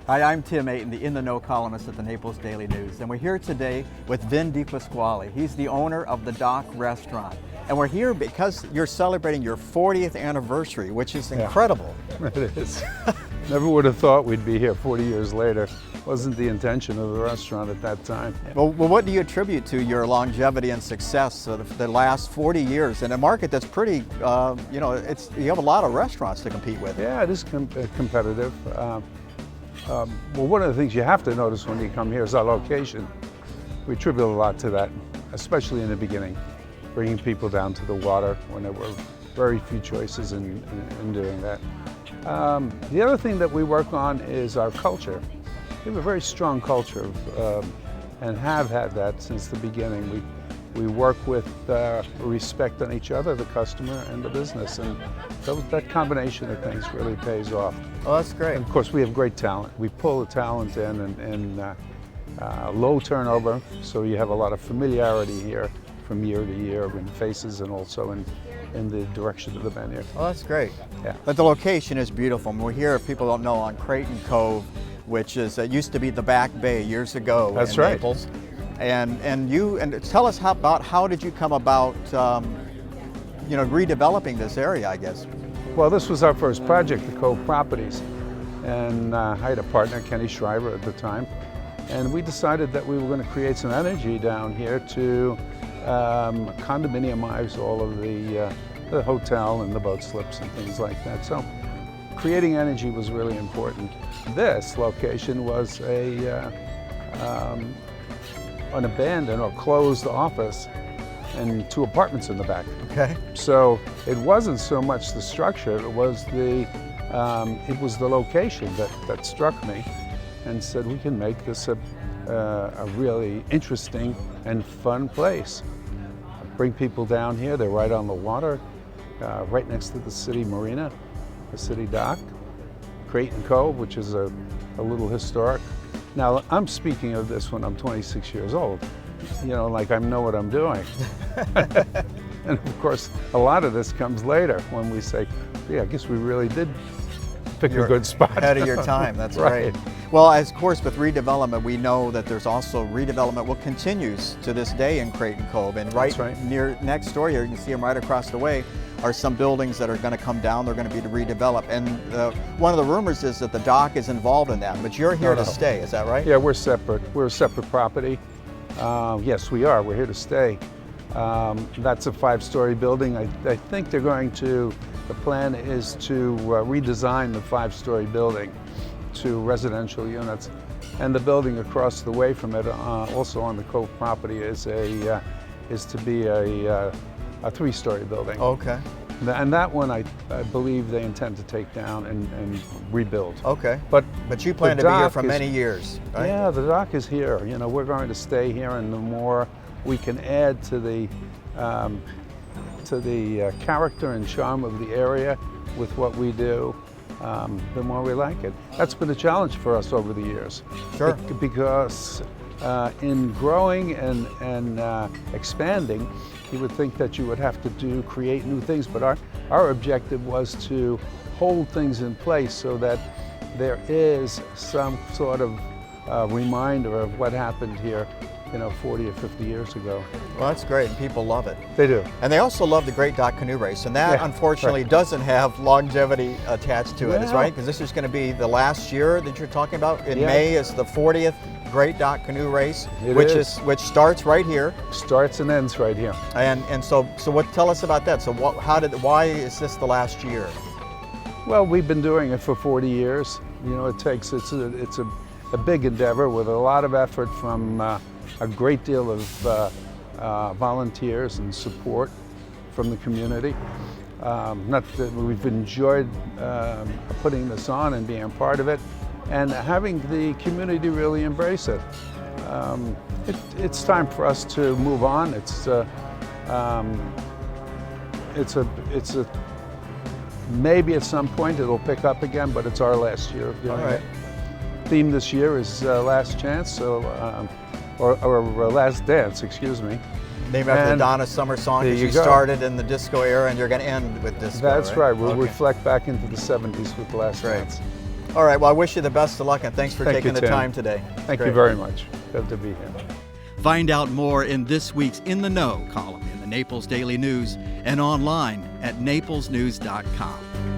Hi, I'm Tim Aten, the In the Know columnist at the Naples Daily News, and we're here today with Vin DePasquale. He's the owner of the Dock Restaurant. And we're here because you're celebrating your 40th anniversary, which is incredible. Yeah, it is. Never would have thought we'd be here 40 years later. Wasn't the intention of the restaurant at that time. Well, what do you attribute to your longevity and success of the last 40 years in a market that's pretty, you have a lot of restaurants to compete with? Yeah, it is competitive. Well, one of the things you have to notice when you come here is our location. We attribute a lot to that, especially in the beginning, bringing people down to the water when there were very few choices in doing that. The other thing that we work on is our culture. We have a very strong culture and have had that since the beginning. We work with respect on each other, the customer and the business, and that combination of things really pays off. Oh, that's great. And of course, we have great talent. We pull the talent in and low turnover, so you have a lot of familiarity here from year to year in faces and also in the direction of the menu. Oh, that's great. Yeah. But the location is beautiful. We're here, if people don't know, on Creighton Cove, which is used to be the Back Bay years ago. That's in right. Naples. And tell us how did you come about redeveloping this area, I guess? Well, this was our first project, the Cove Properties, and I had a partner, Kenny Shriver, at the time, and we decided that we were going to create some energy down here to condominiumize all of the hotel and the boat slips and things like that. So creating energy was really important. This location was an abandoned or closed office and 2 apartments in the back. Okay. So it wasn't so much the structure, it was the location that struck me and said we can make this a really interesting and fun place. Bring people down here, they're right on the water, right next to the city marina, the city dock, Creighton Cove, which is a little historic. Now, I'm speaking of this when I'm 26 years old, like I know what I'm doing. And of course, a lot of this comes later when we say, yeah, I guess we really did pick a good spot. Ahead of your time, that's right. Great. Well, of course, with redevelopment, we know that there's also redevelopment continues to this day in Creighton Cove. And near next door here, you can see them right across the way, are some buildings that are going to come down. They're going to be redeveloped. And one of the rumors is that the dock is involved in that, but you're here to stay, is that right? Yeah, we're separate. We're a separate property. Yes, we are. We're here to stay. That's a 5-story building. I think they're going to, the plan is to redesign the 5-story building to residential units. And the building across the way from it, also on the Cove property, is to be a 3-story building. Okay. And that one, I believe they intend to take down and rebuild. Okay. But you plan to be here for many years, right? Yeah, the dock is here. We're going to stay here, and the more we can add to the character and charm of the area with what we do, the more we like it. That's been a challenge for us over the years. Sure. Because in growing and expanding, you would think that you would have to create new things, but our objective was to hold things in place so that there is some sort of reminder of what happened here 40 or 50 years ago. Well, that's great, and people love it. They do. And they also love the Great Dock Canoe Race, and that unfortunately doesn't have longevity attached to it, is right? Because this is going to be the last year that you're talking about. In May is the 40th Great Dock Canoe Race, which starts right here. Starts and ends right here. And so tell us about that. So why is this the last year? Well, we've been doing it for 40 years. It's a big endeavor with a lot of effort from a great deal of volunteers and support from the community. We've enjoyed putting this on and being a part of it, and having the community really embrace it. It's time for us to move on. Maybe at some point it'll pick up again, but it's our last year of doing it. Theme this year is Last Chance, so or Last Dance, excuse me. Named after the Donna Summer song, because you started in the disco era and you're going to end with disco. That's right. We'll reflect back into the 70s with Last Dance. All right, well, I wish you the best of luck, and thanks for taking the Tim. time today. Thank you Great. very much. Good to be here. Find out more in this week's In the Know column in the Naples Daily News and online at naplesnews.com.